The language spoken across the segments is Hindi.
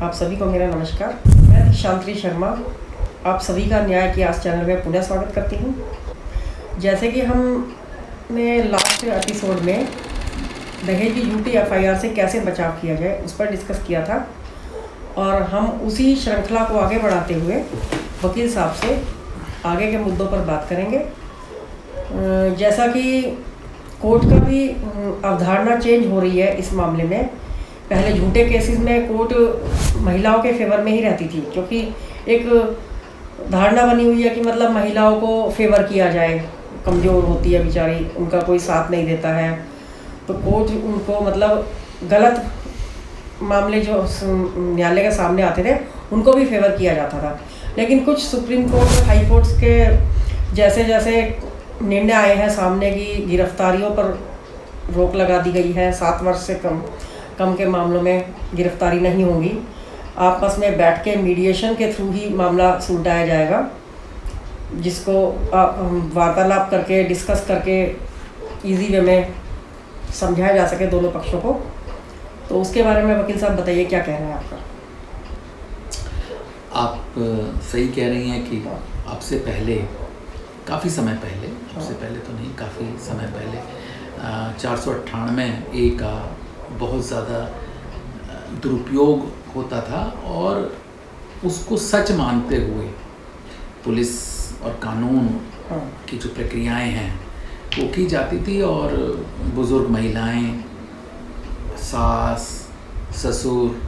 आप सभी को मेरा नमस्कार। मैं शांति शर्मा आप सभी का न्याय की आस चैनल में पुनः स्वागत करती हूँ। जैसे कि हमने लास्ट एपिसोड में दहेज की झूठी एफआईआर से कैसे बचाव किया जाए उस पर डिस्कस किया था और हम उसी श्रृंखला को आगे बढ़ाते हुए वकील साहब से आगे के मुद्दों पर बात करेंगे। जैसा कि कोर्ट का भी अवधारणा चेंज हो रही है इस मामले में। पहले झूठे केसेस में कोर्ट महिलाओं के फेवर में ही रहती थी, क्योंकि एक धारणा बनी हुई है कि मतलब महिलाओं को फेवर किया जाए, कमज़ोर होती है बेचारी, उनका कोई साथ नहीं देता है, तो कोर्ट उनको मतलब गलत मामले जो न्यायालय के सामने आते थे उनको भी फेवर किया जाता था। लेकिन कुछ सुप्रीम कोर्ट और हाई कोर्ट्स के जैसे जैसे निर्णय आए हैं सामने की गिरफ्तारियों पर रोक लगा दी गई है, 7 वर्ष से कम के मामलों में गिरफ्तारी नहीं होगी, आपस में बैठ के मीडिएशन के थ्रू ही मामला सुलझाया जाएगा, जिसको वार्तालाप करके डिस्कस करके इजी वे में समझाया जा सके दोनों पक्षों को। तो उसके बारे में वकील साहब बताइए, क्या कहना है आपका? आप सही कह रही हैं कि आपसे पहले काफ़ी समय पहले, आपसे पहले तो नहीं, काफ़ी समय पहले 498A का बहुत ज़्यादा दुरुपयोग होता था और उसको सच मानते हुए पुलिस और कानून की जो प्रक्रियाएं हैं वो की जाती थी और बुज़ुर्ग महिलाएं, सास, ससुर,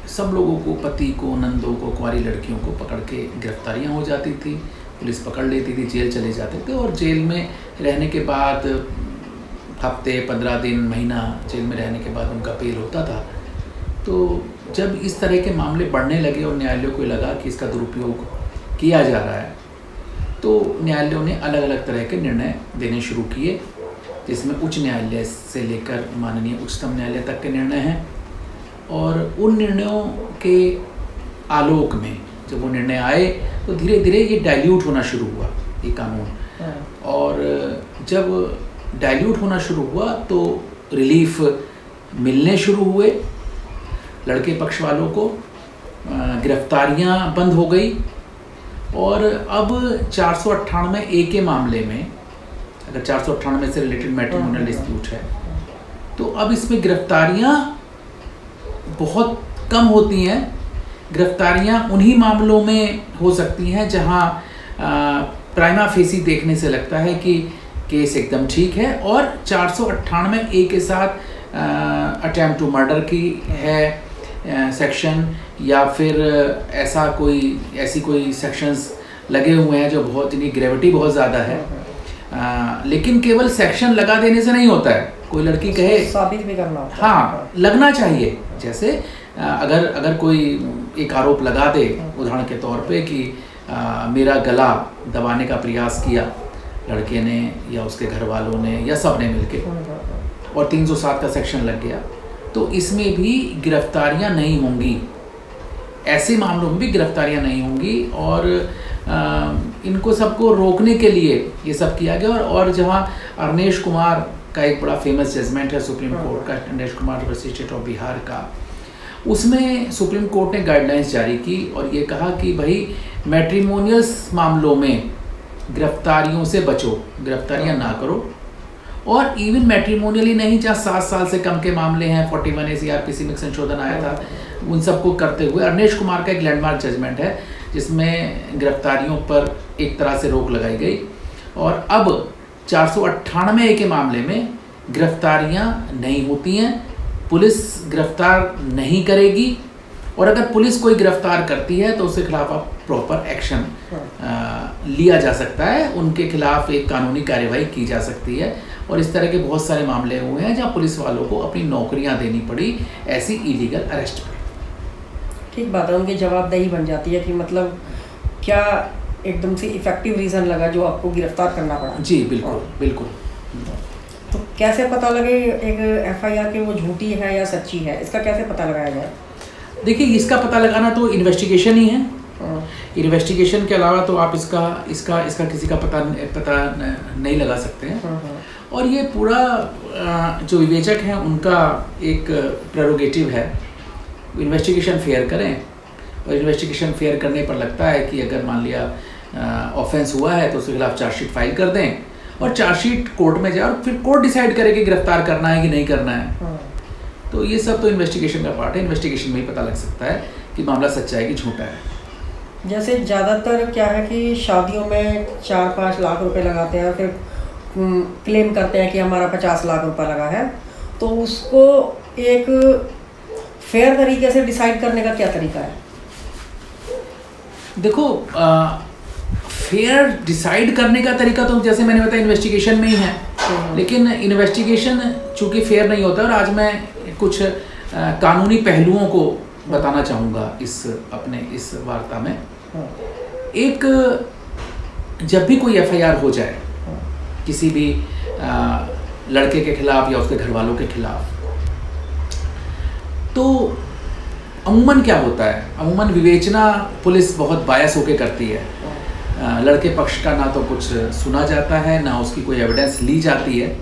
सब लोगों को, पति को, नंदों को, कुंवारी लड़कियों को पकड़ के गिरफ्तारियां हो जाती थी, पुलिस पकड़ लेती थी, जेल चले जाते थे और जेल में रहने के बाद हफ्ते, 15 दिन, महीना जेल में रहने के बाद उनका बेल होता था। तो जब इस तरह के मामले बढ़ने लगे और न्यायालयों को लगा कि इसका दुरुपयोग किया जा रहा है, तो न्यायालयों ने अलग अलग तरह के निर्णय देने शुरू किए, जिसमें उच्च न्यायालय से लेकर माननीय उच्चतम न्यायालय तक के निर्णय हैं। और उन निर्णयों के आलोक में जब वो निर्णय आए तो धीरे धीरे ये डाइल्यूट होना शुरू हुआ, ये कानून। और जब डाइल्यूट होना शुरू हुआ तो रिलीफ मिलने शुरू हुए लड़के पक्ष वालों को, गिरफ्तारियां बंद हो गई और अब 498A के मामले में, अगर 498 से रिलेटेड मैट्रिमोनियल डिस्प्यूट है तो अब इसमें गिरफ्तारियां बहुत कम होती हैं। गिरफ्तारियां उन्हीं मामलों में हो सकती हैं जहां प्राइमा फेसी देखने से लगता है कि केस एकदम ठीक है, और 498A के साथ अटेम्प्ट टू मर्डर की है सेक्शन, या फिर ऐसी कोई सेक्शंस लगे हुए हैं जो बहुत, जिनकी ग्रेविटी बहुत ज़्यादा है। लेकिन केवल सेक्शन लगा देने से नहीं होता है, कोई लड़की कहे साबित भी करना होता है। हाँ, लगना चाहिए। जैसे अगर कोई एक आरोप लगा दे उदाहरण के तौर पे कि मेरा गला दबाने का प्रयास किया लड़के ने या उसके घर वालों ने या सब ने मिलके, और 307 का सेक्शन लग गया, तो इसमें भी गिरफ्तारियां नहीं होंगी, ऐसे मामलों में भी गिरफ्तारियां नहीं होंगी। और इनको सबको रोकने के लिए ये सब किया गया। और जहां अरनेश कुमार का एक बड़ा फेमस जजमेंट है सुप्रीम कोर्ट का, Arnesh Kumar versus state of Bihar का, उसमें सुप्रीम कोर्ट ने गाइडलाइंस जारी की और ये कहा कि भाई मैट्रिमोनियल्स मामलों में गिरफ्तारियों से बचो, गिरफ्तारियां ना करो। और इवन मैट्रिमोनियल ही नहीं, जहाँ 7 साल से कम के मामले हैं, 41A CRPC में संशोधन आया था, उन सबको करते हुए अरनेश कुमार का एक लैंडमार्क जजमेंट है जिसमें गिरफ्तारियों पर एक तरह से रोक लगाई गई। और अब 498A के मामले में गिरफ्तारियां नहीं होती हैं, पुलिस गिरफ्तार नहीं करेगी, और अगर पुलिस कोई गिरफ्तार करती है तो उसके खिलाफ अब प्रॉपर एक्शन लिया जा सकता है, उनके खिलाफ एक कानूनी कार्यवाही की जा सकती है। और इस तरह के बहुत सारे मामले हुए हैं जहां पुलिस वालों को अपनी नौकरियां देनी पड़ी ऐसी इलीगल अरेस्ट पर। ठीक बात है, उनकी जवाबदेही बन जाती है कि मतलब क्या एकदम से इफेक्टिव रीज़न लगा जो आपको गिरफ्तार करना पड़ा। जी बिल्कुल बिल्कुल। तो कैसे पता लगे एक एफआईआर की वो झूठी है या सच्ची है, इसका कैसे पता लगाया जाए? देखिए, इसका पता लगाना तो इन्वेस्टिगेशन ही है। इन्वेस्टिगेशन के अलावा तो आप इसका किसी का पता नहीं लगा सकते हैं। और ये पूरा जो विवेचक हैं उनका एक प्रेरोगेटिव है इन्वेस्टिगेशन फेयर करें, और इन्वेस्टिगेशन फेयर करने पर लगता है कि अगर मान लिया ऑफेंस हुआ है तो उसके खिलाफ चार्जशीट फाइल कर दें, और चार्जशीट कोर्ट में जाए और फिर कोर्ट डिसाइड करे कि गिरफ्तार करना है कि नहीं करना है। तो ये सब तो इन्वेस्टिगेशन का पार्ट है। इन्वेस्टिगेशन में ही पता लग सकता है कि मामला सच्चा है कि झूठा है। जैसे ज़्यादातर क्या है कि शादियों में 4-5 लाख रुपए लगाते हैं, फिर क्लेम करते हैं कि हमारा 50 लाख रुपए लगा है, तो उसको एक फेयर तरीके से डिसाइड करने का क्या तरीका है? देखो, फेयर डिसाइड करने का तरीका तो जैसे मैंने बताया इन्वेस्टिगेशन में ही है, लेकिन इन्वेस्टिगेशन चूंकि फेयर नहीं होता, और आज मैं कुछ कानूनी पहलुओं को बताना चाहूँगा इस वार्ता में। एक, जब भी कोई एफआईआर हो जाए किसी भी लड़के के खिलाफ या उसके घर वालों के खिलाफ, तो अमूमन क्या होता है, अमूमन विवेचना पुलिस बहुत बायस होकर करती है। लड़के पक्ष का ना तो कुछ सुना जाता है, ना उसकी कोई एविडेंस ली जाती है,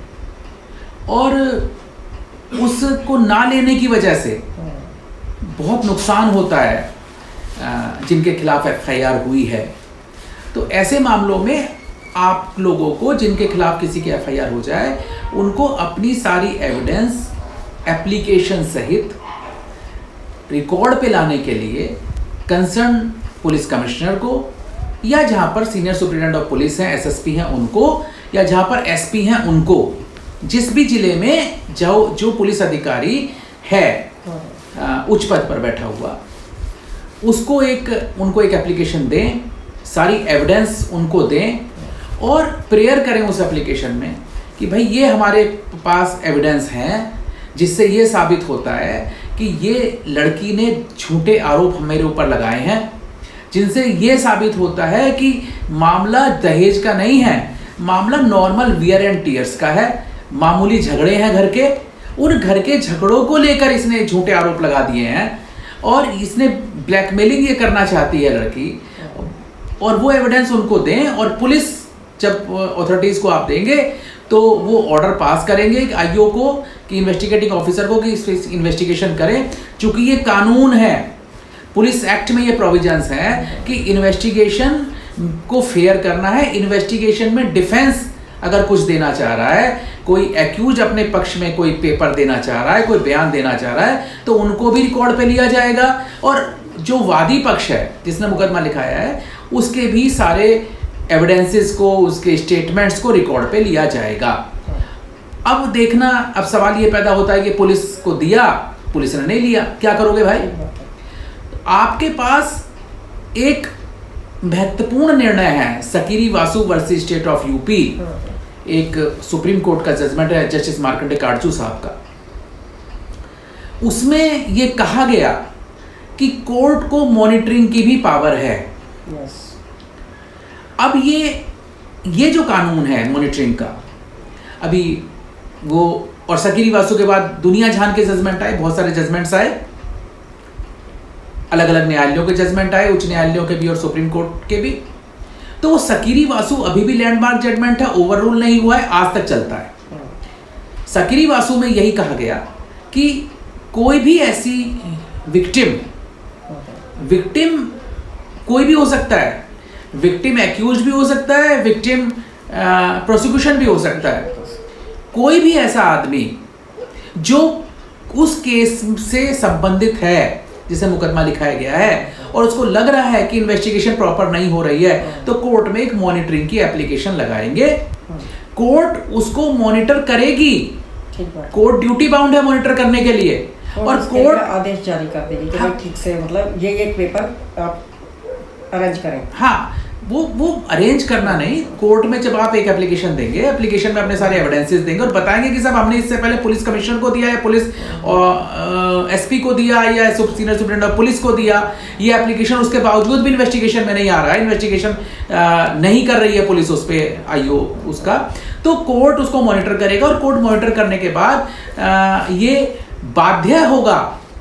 और उसको ना लेने की वजह से बहुत नुकसान होता है जिनके खिलाफ एफआईआर हुई है। तो ऐसे मामलों में आप लोगों को, जिनके खिलाफ किसी की एफआईआर हो जाए, उनको अपनी सारी एविडेंस एप्लीकेशन सहित रिकॉर्ड पे लाने के लिए कंसर्न पुलिस कमिश्नर को, या जहाँ पर सीनियर सुपरिटेंडेंट ऑफ पुलिस हैं, एसएसपी हैं उनको, या जहाँ पर एसपी हैं उनको, जिस भी जिले में जो पुलिस अधिकारी है उच्च पद पर बैठा हुआ, उनको एक एप्लीकेशन दें, सारी एविडेंस उनको दें, और प्रेयर करें उस एप्लीकेशन में कि भाई ये हमारे पास एविडेंस हैं जिससे ये साबित होता है कि ये लड़की ने झूठे आरोप मेरे ऊपर लगाए हैं, जिनसे ये साबित होता है कि मामला दहेज का नहीं है, मामला नॉर्मल वियर एंड टीयर्स का है, मामूली झगड़े हैं घर के, उन घर के झगड़ों को लेकर इसने झूठे आरोप लगा दिए हैं, और इसने ब्लैकमेलिंग ये करना चाहती है लड़की, और वो एविडेंस उनको दें। और पुलिस, जब अथॉरिटीज़ को आप देंगे तो वो ऑर्डर पास करेंगे आईओ को, कि इन्वेस्टिगेटिंग ऑफिसर को, कि इस इन्वेस्टिगेशन करें। चूंकि ये कानून है, पुलिस एक्ट में ये प्रोविजंस हैं कि इन्वेस्टिगेशन को फेयर करना है। इन्वेस्टिगेशन में डिफेंस अगर कुछ देना चाह रहा है, कोई एक्यूज अपने पक्ष में कोई पेपर देना चाह रहा है, कोई बयान देना चाह रहा है, तो उनको भी रिकॉर्ड पे लिया जाएगा, और जो वादी पक्ष है जिसने मुकदमा लिखाया है उसके भी सारे एविडेंसेस को, उसके स्टेटमेंट्स को रिकॉर्ड पे लिया जाएगा। अब देखना, अब सवाल ये पैदा होता है कि पुलिस को दिया, पुलिस ने नहीं लिया, क्या करोगे भाई? आपके पास एक महत्वपूर्ण निर्णय है, Sakri Vasu versus state of UP, एक सुप्रीम कोर्ट का जजमेंट है जस्टिस मार्कंडे काटजू साहब का। उसमें ये कहा गया कि कोर्ट को मॉनिटरिंग की भी पावर है। अब ये जो कानून है मॉनिटरिंग का, अभी वो, और सकरी वासु के बाद दुनिया जहान के जजमेंट आए, बहुत सारे जजमेंट्स आए, अलग अलग न्यायालयों के जजमेंट आए, उच्च न्यायालयों के भी और सुप्रीम कोर्ट के भी। तो वो सकरी वासु अभी भी लैंडमार्क जजमेंट है, ओवररूल नहीं हुआ है, आज तक चलता है। सकरी वासु में यही कहा गया कि कोई भी ऐसी विक्टिम कोई भी हो सकता है, विक्टिम एक्यूज भी हो सकता है, विक्टिम प्रोसिक्यूशन भी हो सकता है, कोई भी ऐसा आदमी जो उस केस से संबंधित है जिसे मुकदमा लिखाया गया है, और उसको लग रहा है कि इन्वेस्टिगेशन प्रॉपर नहीं हो रही है, तो कोर्ट में एक मॉनिटरिंग की एप्लीकेशन लगाएंगे, कोर्ट उसको मॉनिटर करेगी, कोर्ट ड्यूटी बाउंड है मॉनिटर करने के लिए, और कोर्ट आदेश जारी कर देगी कि ठीक से, मतलब ये एक पेपर आप अरेंज करें। हाँ, वो अरेंज करना नहीं, कोर्ट में जब आप एक एप्लीकेशन देंगे, एप्लीकेशन में अपने सारे एविडेंसेस देंगे और बताएंगे कि साहब हमने इससे पहले पुलिस कमिश्नर को दिया, या पुलिस एसपी को दिया, या सीनियर सुपरिटेंडेंट ऑफ पुलिस को दिया, ये एप्लीकेशन उसके बावजूद भी इन्वेस्टिगेशन में नहीं आ रहा है, इन्वेस्टिगेशन नहीं कर रही है पुलिस उस पर, आईओ उसका, तो कोर्ट उसको मॉनिटर करेगा, और कोर्ट मॉनिटर करने के बाद ये बाध्य होगा,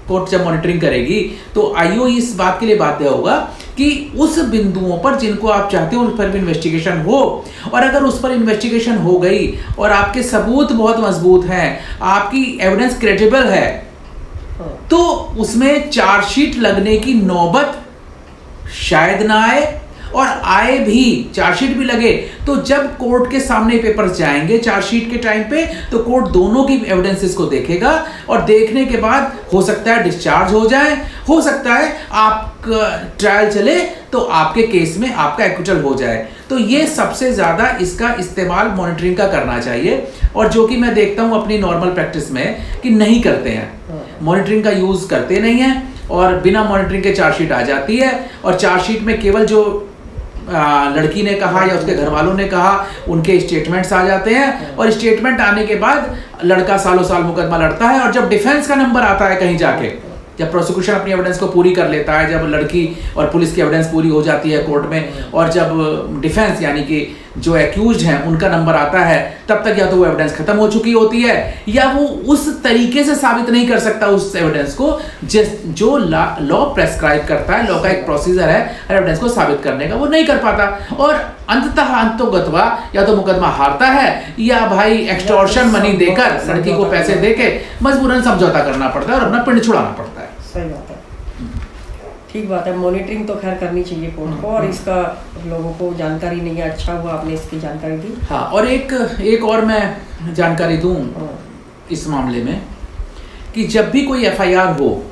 कोर्ट जब मॉनिटरिंग करेगी तो आईओ इस बात के लिए बाध्य होगा कि उस बिंदुओं पर जिनको आप चाहते हो उस पर भी इन्वेस्टिगेशन हो, और अगर उस पर इन्वेस्टिगेशन हो गई और आपके सबूत बहुत मजबूत हैं, आपकी एविडेंस क्रेडिबल है, तो उसमें चार्जशीट लगने की नौबत शायद ना आए, और आए भी, चार्जशीट भी लगे तो जब कोर्ट के सामने पेपर्स जाएंगे चार्जशीट के टाइम पे, तो कोर्ट दोनों की एविडेंसेस को देखेगा, और देखने के बाद हो सकता है डिस्चार्ज हो जाए, हो सकता है आपका ट्रायल चले तो आपके केस में आपका एक्विटल हो जाए। तो ये सबसे ज़्यादा इसका इस्तेमाल मॉनिटरिंग का करना चाहिए, और जो कि मैं देखता हूँ अपनी नॉर्मल प्रैक्टिस में कि नहीं करते हैं, मॉनिटरिंग का यूज़ करते नहीं हैं, और बिना मॉनिटरिंग के चार्जशीट आ जाती है, और चार्जशीट में केवल जो लड़की ने कहा या उसके घर वालों ने कहा उनके स्टेटमेंट्स आ जाते हैं, और स्टेटमेंट आने के बाद लड़का सालों साल मुकदमा लड़ता है, और जब डिफेंस का नंबर आता है कहीं जाके, जब प्रोसिक्यूशन अपनी एविडेंस को पूरी कर लेता है, जब लड़की और पुलिस की एविडेंस पूरी हो जाती है कोर्ट में, और जब डिफेंस यानी कि जो एक्यूज्ड हैं उनका नंबर आता है, तब तक या तो वो एविडेंस खत्म हो चुकी होती है, या वो उस तरीके से साबित नहीं कर सकता उस एविडेंस को जो लॉ प्रेस्क्राइब करता है। लॉ का एक प्रोसीजर है एविडेंस को साबित करने का, वो नहीं कर पाता, और अंततोगत्वा या तो मुकदमा हारता है, या भाई एक्सटॉर्शन मनी देकर लड़की को पैसे देके मजबूरन समझौता करना पड़ता है और अपना पिंड छुड़ाना पड़ता है। सही बात है, ठीक बात है। मॉनिटरिंग तो खैर करनी चाहिए कोर्ट को, और इसका लोगों को जानकारी नहीं है, अच्छा हुआ आपने इसकी जानकारी दी। हाँ, और एक और मैं जानकारी दूं इस मामले में कि जब भी कोई एफआईआर हो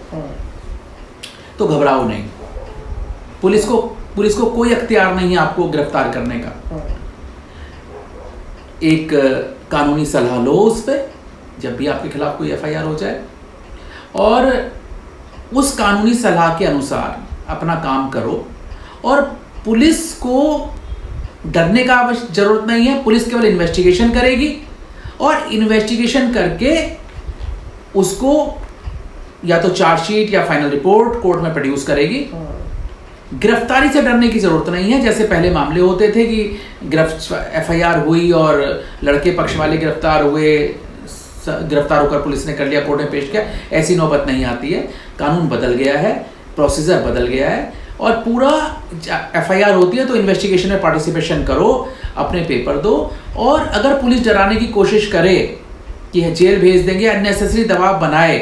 तो घबराओ नहीं। पुलिस को कोई अख्तियार नहीं है आपको गिरफ्तार करने का। एक कानूनी सलाह लो उस पर जब भी आपके खिलाफ कोई एफआईआर हो जाए, और उस कानूनी सलाह के अनुसार अपना काम करो, और पुलिस को डरने का जरूरत नहीं है। पुलिस केवल इन्वेस्टिगेशन करेगी, और इन्वेस्टिगेशन करके उसको या तो चार्जशीट या फाइनल रिपोर्ट कोर्ट में प्रोड्यूस करेगी। गिरफ्तारी से डरने की जरूरत नहीं है, जैसे पहले मामले होते थे कि एफआईआर हुई और लड़के पक्ष वाले गिरफ्तार हुए, गिरफ्तार होकर पुलिस ने कर लिया, कोर्ट में पेश किया, ऐसी नौबत नहीं आती है। कानून बदल गया है, प्रोसीजर बदल गया है, और पूरा एफआईआर होती है तो इन्वेस्टिगेशन में पार्टिसिपेशन करो, अपने पेपर दो, और अगर पुलिस डराने की कोशिश करे कि जेल भेज देंगे, अननेसेसरी दबाव बनाए,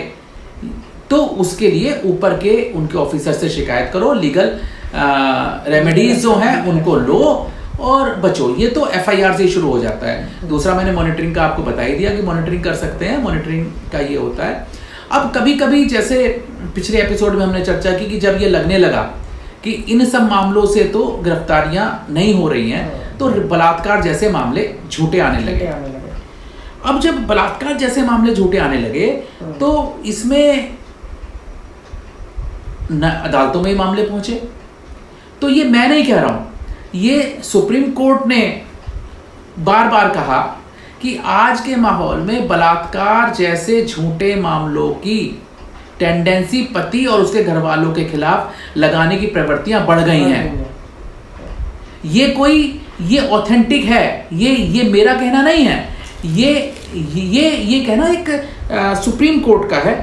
तो उसके लिए ऊपर के उनके ऑफिसर से शिकायत करो, लीगल रेमेडीज जो हैं उनको लो और बचो। ये तो एफआईआर से ही शुरू हो जाता है। दूसरा मैंने मॉनिटरिंग का आपको बता ही दिया कि मॉनिटरिंग कर सकते हैं, मॉनिटरिंग का ये होता है। अब कभी कभी जैसे पिछले एपिसोड में हमने चर्चा की कि जब ये लगने लगा कि इन सब मामलों से तो गिरफ्तारियां नहीं हो रही हैं, तो बलात्कार जैसे मामले झूठे आने लगे। अब जब बलात्कार जैसे मामले झूठे आने लगे तो इसमें अदालतों में ही मामले पहुंचे। तो ये मैं नहीं कह रहा हूं, ये सुप्रीम कोर्ट ने बार बार कहा कि आज के माहौल में बलात्कार जैसे झूठे मामलों की टेंडेंसी पति और उसके घर वालों के खिलाफ लगाने की प्रवृत्तियां बढ़ गई हैं। ये ऑथेंटिक है, ये मेरा कहना नहीं है, ये कहना एक सुप्रीम कोर्ट का है।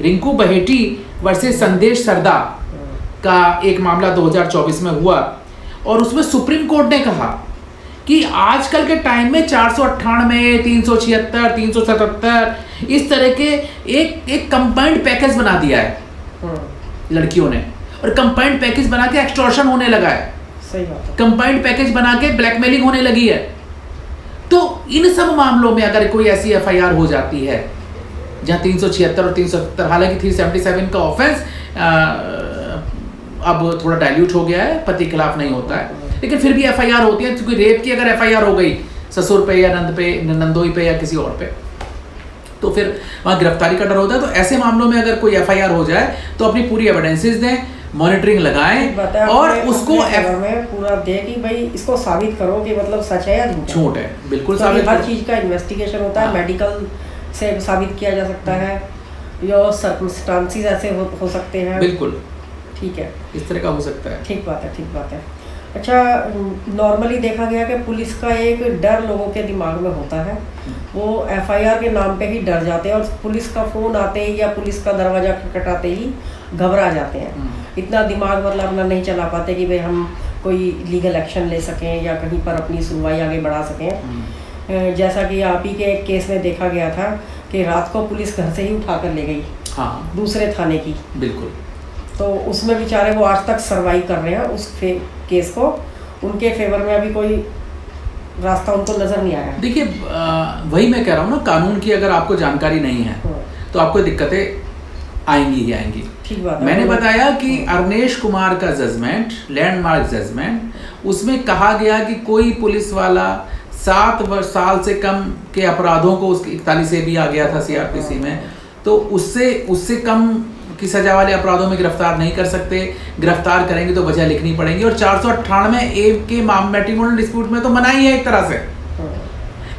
रिंकू बहेटी वर्सेस संदेश सरदा का एक मामला 2024 में हुआ, और उसमें सुप्रीम कोर्ट ने कहा कि आजकल के टाइम में 498, 376, 377 इस तरह के एक कंबाइंड पैकेज बना दिया है लड़कियों ने, और कंबाइंड पैकेज बना के एक्सटॉर्शन होने लगा है। सही बात है। कंबाइंड पैकेज बना के ब्लैकमेलिंग होने लगी है। तो इन सब मामलों में अगर कोई ऐसी एफआईआर हो जाती है जहां 376 और 377, हालांकि 377 का ऑफेंस अब थोड़ा डाइल्यूट हो गया है, पति के खिलाफ नहीं होता है, लेकिन फिर भी एफआईआर होती है। क्योंकि रेप की अगर एफआईआर हो गई ससुर पे या नंदोई पे या किसी और पे, तो फिर वहाँ गिरफ्तारी का डर होता है। तो ऐसे मामलों में अगर कोई एफआईआर हो जाए तो अपनी पूरी एविडेंसेस दें, मॉनिटरिंग लगाएं, और उसको पूरा दे कि भाई इसको साबित करो कि मतलब सच है या झूठ है। बिल्कुल साबित, हर चीज का इन्वेस्टिगेशन होता है, मेडिकल से साबित किया जा सकता है, या सर्कमस्टांसेस ऐसे हो सकते हैं। बिल्कुल ठीक है, इस तरह का हो सकता है। ठीक बात है, ठीक बात है। अच्छा, नॉर्मली देखा गया कि पुलिस का एक डर लोगों के दिमाग में होता है, वो एफआईआर के नाम पे ही डर जाते हैं, और पुलिस का फ़ोन आते ही या पुलिस का दरवाज़ा खटखटाते ही घबरा जाते हैं। इतना दिमाग मतलब अपना नहीं चला पाते कि भाई हम कोई लीगल एक्शन ले सकें या कहीं पर अपनी सुनवाई आगे बढ़ा सकें। जैसा कि आप ही के एक केस में देखा गया था कि रात को पुलिस घर से ही उठा कर ले गई। हाँ दूसरे थाने की। बिल्कुल। तो उसमें बेचारे वो आज तक सर्वाइव कर रहे हैं उस केस को। उनके फेवर में अभी कोई रास्ता उनको नजर नहीं आया। देखिए वही मैं कह रहा हूँ ना, कानून की अगर आपको जानकारी नहीं है तो आपको दिक्कतें आएंगी ही आएंगी। ठीक बात है। मैंने बताया कि अरनेश कुमार का जजमेंट, लैंडमार्क जजमेंट, उसमें कहा गया कि कोई पुलिस वाला 7 साल से कम के अपराधों को, उसके 41 से भी आ गया था सीआरपीसी में, तो उससे कम की सजा वाले अपराधों में गिरफ्तार नहीं कर सकते, गिरफ्तार करेंगे तो वजह लिखनी पड़ेगी। और 498A के मैट्रिमोनियल डिस्प्यूट में तो मना ही है एक तरह से,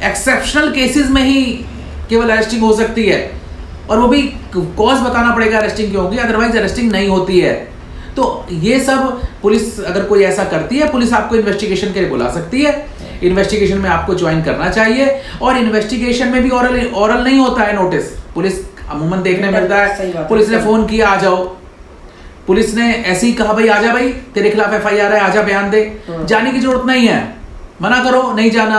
एक्सेप्शनल केसेस में ही केवल अरेस्टिंग हो सकती है, और वो भी कॉज बताना पड़ेगा अरेस्टिंग क्यों होगी, अदरवाइज अरेस्टिंग नहीं होती है। तो ये सब पुलिस अगर कोई ऐसा करती है, पुलिस आपको इन्वेस्टिगेशन के लिए बुला सकती है, इन्वेस्टिगेशन में आपको ज्वाइन करना चाहिए। और इन्वेस्टिगेशन में भी ओरल नहीं होता है नोटिस, पुलिस अमूमन देखने मिलता है पुलिस ने फोन किया आ जाओ, पुलिस ने ऐसे ही कहा भाई आजा, भाई तेरे खिलाफ FIR है, आजा बयान दे, जाने की जरूरत नहीं है, मना करो नहीं जाना,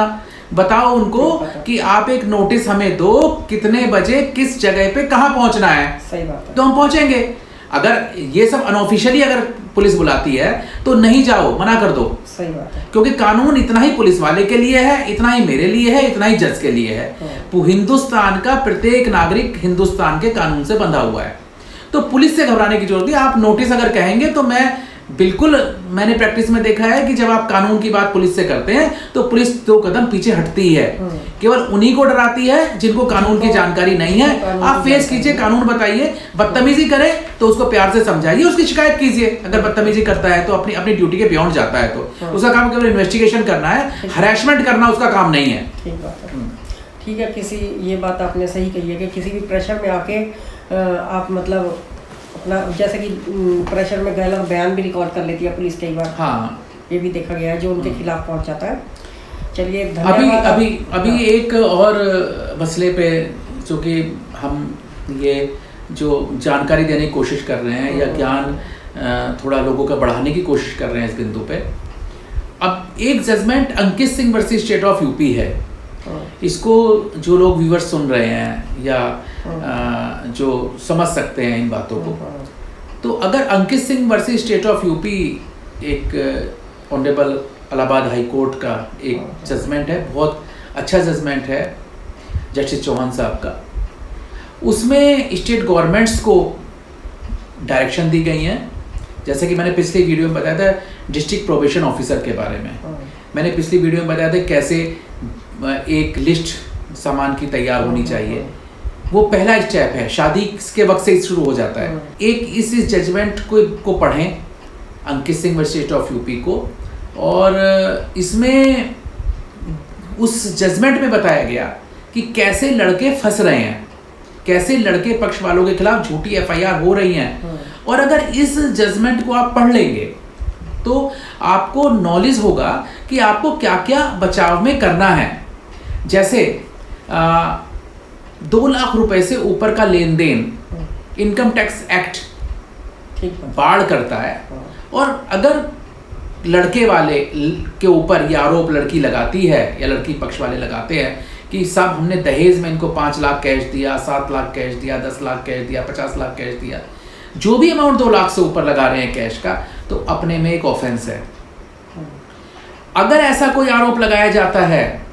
बताओ उनको कि आप एक नोटिस हमें दो, कितने बजे किस जगह पे कहाँ पहुंचना है, सही बात है, तो हम पहुंचेंगे। अगर ये सब अनऑफिशियली अगर पुलिस बुलाती है तो नहीं जाओ, मना कर दो। सही बात है। क्योंकि कानून इतना ही पुलिस वाले के लिए है, इतना ही मेरे लिए है, इतना ही जज के लिए है। हिंदुस्तान का प्रत्येक नागरिक हिंदुस्तान के कानून से बंधा हुआ है, तो पुलिस से घबराने की जरूरत नहीं। आप नोटिस अगर कहेंगे तो मैंने प्रैक्टिस में देखा है कि जब आप कानून की बात पुलिस से करते हैं तो पुलिस 2 कदम पीछे हटती है, केवल उन्हीं को डराती है जिनको कानून की जानकारी नहीं है। आप फेस कीजिए, कानून बताइए, बदतमीजी करे तो उसको प्यार से समझाइए, उसकी शिकायत कीजिए। अगर बदतमीजी करता है तो अपनी ड्यूटी के बियॉन्ड जाता है तो उसका काम केवल इन्वेस्टिगेशन करना है, हरैसमेंट करना उसका काम नहीं है। ठीक बात है। ठीक है, ये बात आपने सही कही है कि किसी भी प्रेशर में आके आप मतलब अपना, जैसे कि प्रेशर में गलत बयान भी रिकॉर्ड कर लेती है पुलिस कई बार। हाँ, ये भी देखा गया है जो उनके खिलाफ पहुंच जाता है। चलिए अभी एक और मसले पे, जो कि हम ये जो जानकारी देने की कोशिश कर रहे हैं या ज्ञान थोड़ा लोगों का बढ़ाने की कोशिश कर रहे हैं इस बिंदु पे। अब एक judgement Ankit Singh versus state of UP है, इसको जो लोग व्यूअर्स सुन रहे हैं या जो समझ सकते हैं इन बातों को, तो अगर Ankit Singh versus state of UP एक ऑनरेबल इलाहाबाद हाई कोर्ट का एक जजमेंट है, बहुत अच्छा जजमेंट है जस्टिस चौहान साहब का। उसमें स्टेट गवर्नमेंट्स को डायरेक्शन दी गई हैं, जैसे कि मैंने पिछली वीडियो में बताया था डिस्ट्रिक्ट प्रोबेशन ऑफिसर के बारे में, मैंने पिछली वीडियो में बताया था कैसे एक लिस्ट सामान की तैयार होनी चाहिए। वो पहला स्टेप है, शादी के वक्त से शुरू हो जाता है। एक इस जजमेंट को पढ़ें, Ankit Singh versus state of UP को, और इसमें उस जजमेंट में बताया गया कि कैसे लड़के फंस रहे हैं, कैसे लड़के पक्ष वालों के खिलाफ झूठी FIR हो रही हैं। और अगर इस जजमेंट को आप पढ़ लेंगे तो आपको नॉलेज होगा कि आपको क्या क्या बचाव में करना है। जैसे 2 लाख रुपए से ऊपर का लेन देन इनकम टैक्स एक्ट बाढ़ करता है, और अगर लड़के वाले के ऊपर ये आरोप लड़की लगाती है या लड़की पक्ष वाले लगाते हैं कि साहब हमने दहेज में इनको 5 लाख कैश दिया, 7 लाख कैश दिया, 10 लाख कैश दिया, 50 लाख कैश दिया, जो भी अमाउंट 2 लाख से ऊपर लगा रहे हैं कैश का, तो अपने में एक ऑफेंस है। अगर ऐसा कोई आरोप लगाया जाता है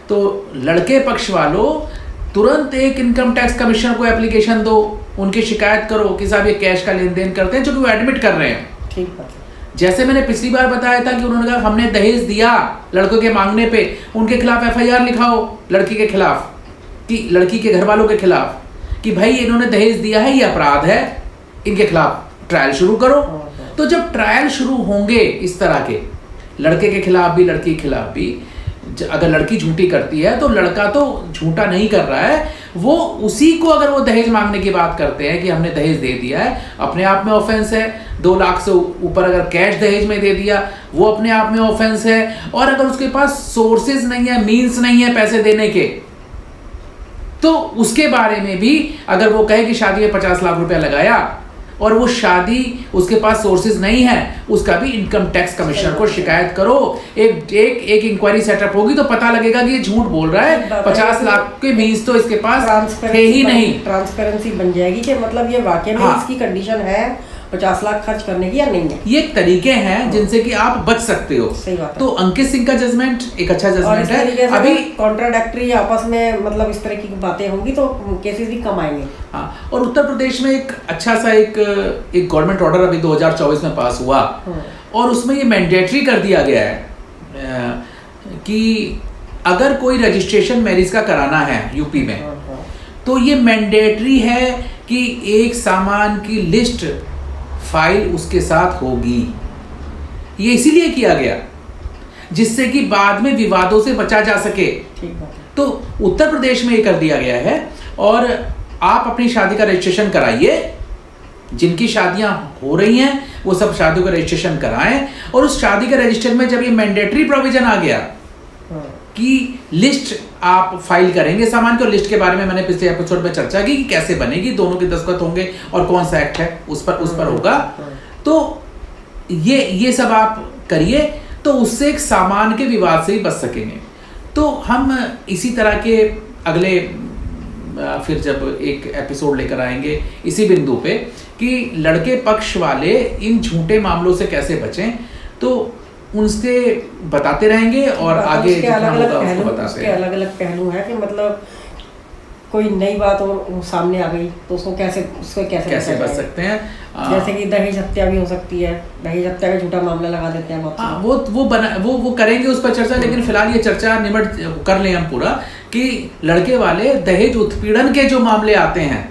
तो लड़के पक्ष वालों तुरंत एक इनकम टैक्स कमिश्नर को एप्लीकेशन दो, उनकी शिकायत करो कि साहब ये कैश का लेन देन करते हैं, जो कि वो एडमिट कर रहे हैं। ठीक बात है। जैसे मैंने पिछली बार बताया था कि उन्होंने कहा हमने दहेज दिया लड़कों के मांगने पे, उनके खिलाफ FIR लिखाओ लड़की के खिलाफ, कि लड़की के घर वालों के खिलाफ, कि भाई इन्होंने दहेज दिया है, ये अपराध है, इनके खिलाफ ट्रायल शुरू करो। तो जब ट्रायल शुरू होंगे इस तरह के, लड़के के खिलाफ भी लड़की के खिलाफ भी, अगर लड़की झूठी करती है तो लड़का तो झूठा नहीं कर रहा है, वो उसी को अगर वो दहेज मांगने की बात करते हैं कि हमने दहेज दे दिया है, अपने आप में ऑफेंस है। 2 लाख से ऊपर अगर कैश दहेज में दे दिया, वो अपने आप में ऑफेंस है। और अगर उसके पास सोर्सेज नहीं है, मीन्स नहीं है पैसे देने के, तो उसके बारे में भी अगर वो कहे कि शादी में 50 लाख रुपया लगाया और वो शादी उसके पास सोर्सेज नहीं है, उसका भी इनकम टैक्स कमिश्नर को शिकायत करो। एक इंक्वायरी सेटअप होगी तो पता लगेगा कि ये झूठ बोल रहा है। 50 लाख के बीज तो इसके पास थे ही नहीं। ट्रांसपेरेंसी बन जाएगी कि मतलब ये वाकई में इसकी कंडीशन है 50 लाख खर्च करने की या नहीं है। ये तरीके हैं जिनसे कि आप बच सकते हो। सही बात है। तो अंकित सिंह का जजमेंट एक अच्छा जजमेंट है। अभी कॉन्ट्राडक्टरी आपस में मतलब इस तरह की बातें होंगी तो केसेस भी कम आएंगे। हाँ, और उत्तर प्रदेश में एक अच्छा सा एक गवर्नमेंट ऑर्डर अभी 2024 में पास हुआ और उसमें ये मैंडेटरी कर दिया गया है कि अगर कोई रजिस्ट्रेशन मैरिज का कराना है यूपी में तो ये मैंडेटरी है कि एक सामान की लिस्ट फाइल उसके साथ होगी। ये इसीलिए किया गया जिससे कि बाद में विवादों से बचा जा सके। तो उत्तर प्रदेश में ये कर दिया गया है और आप अपनी शादी का रजिस्ट्रेशन कराइए। जिनकी शादियां हो रही हैं वो सब शादियों का रजिस्ट्रेशन कराएं और उस शादी के रजिस्टर में जब ये मैंडेटरी प्रोविजन आ गया कि लिस्ट आप फाइल करेंगे सामान को, लिस्ट के बारे में मैंने पिछले एपिसोड में चर्चा की कि कैसे बनेगी, दोनों के दस्तखत होंगे और कौन सा एक्ट है उस पर होगा। तो ये सब आप करिए तो उससे एक सामान के विवाद से ही बच सकेंगे। तो हम इसी तरह के अगले फिर जब एक एपिसोड लेकर आएंगे इसी बिंदु पे कि लड़के पक्ष वाले इन झूठे मामलों से कैसे बचें, तो उनसे बताते रहेंगे और आगे जितना होगा उसको बताते हैं। अलग अलग पहलू है कि मतलब कोई नई बात और सामने आ गई तो उसको कैसे बच सकते हैं। जैसे कि दहेज हत्या भी हो सकती है, दहेज हत्या का झूठा मामला लगा देते हैं बहुत। वो करेंगे उस पर चर्चा, लेकिन फिलहाल ये चर्चा निमट कर लें हम पूरा कि लड़के वाले दहेज उत्पीड़न के जो मामले आते हैं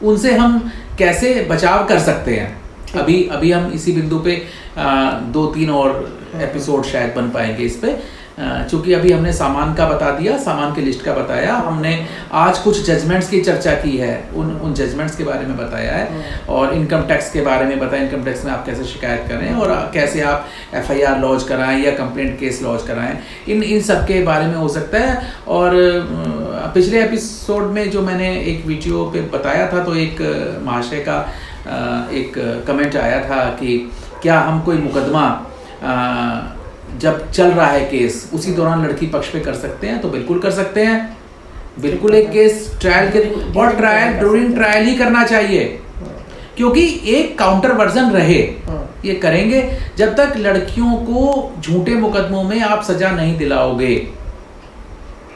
उनसे हम कैसे बचाव कर सकते हैं। अभी हम इसी बिंदु पे 2-3 और एपिसोड शायद बन पाएंगे इस पे, चूंकि अभी हमने सामान का बता दिया, सामान की लिस्ट का बताया, हमने आज कुछ जजमेंट्स की चर्चा की है, उन जजमेंट्स के बारे में बताया है और इनकम टैक्स के बारे में बताया, इनकम टैक्स में आप कैसे शिकायत करें और कैसे आप FIR लॉन्च कराएं या कंप्लेंट केस लॉन्च कराएं, इन सब के बारे में हो सकता है। और पिछले एपिसोड में जो मैंने एक वीडियो पे बताया था तो एक महाशय का एक कमेंट आया था कि क्या हम कोई मुकदमा जब चल रहा है केस उसी दौरान लड़की पक्ष पे कर सकते हैं? तो बिल्कुल कर सकते हैं। बिल्कुल एक केस ट्रायल के और ड्यूरिंग ट्रायल ही करना चाहिए, क्योंकि एक काउंटर वर्जन रहे। ये करेंगे जब तक लड़कियों को झूठे मुकदमों में आप सजा नहीं दिलाओगे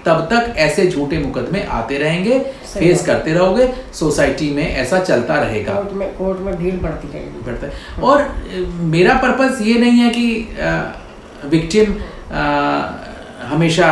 तब तक ऐसे झूठे मुकदमे आते रहेंगे, फेस करते रहोगे, सोसाइटी में ऐसा चलता रहेगा, कोर्ट में भीड़ बढ़ती रहेगी। और मेरा पर्पस ये नहीं है कि विक्टिम हमेशा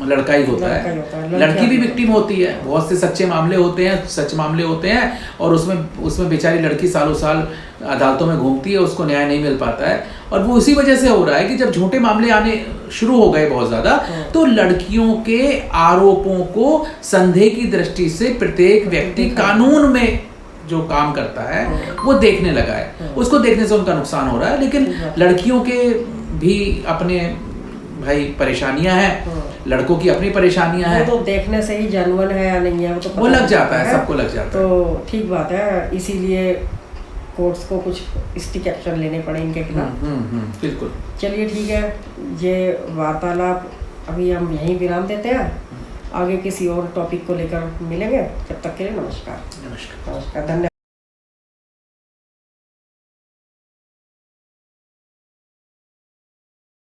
लड़का ही होता है, लड़की भी विक्टिम होती है। बहुत से सच्चे मामले होते हैं, सच मामले होते हैं और उसमें बेचारी लड़की सालों साल अदालतों में घूमती है, उसको न्याय नहीं मिल पाता है। और वो उसी वजह से हो रहा है कि जब झूठे मामले आने शुरू हो गए बहुत ज्यादा, तो लड़कियों के आरोपों को संदेह की दृष्टि से प्रत्येक व्यक्ति कानून में जो काम करता है वो देखने लगा है। उसको देखने से उनका नुकसान हो रहा है, लेकिन लड़कियों के भी अपने भाई परेशानियां हैं, लड़कों की अपनी परेशानियां हैं। तो देखने से ही जानवर है या नहीं है वो लग जाता है, सबको लग जाता है। तो ठीक बात है, इसीलिए कोर्ट्स को कुछ स्ट्रिक्ट एक्शन लेने पड़े इनके खिलाफ। बिल्कुल। चलिए ठीक है, ये वार्तालाप अभी हम यहीं विराम देते हैं, आगे किसी और टॉपिक को लेकर मिलेंगे। तब तक के लिए नमस्कार। नमस्कार। धन्यवाद।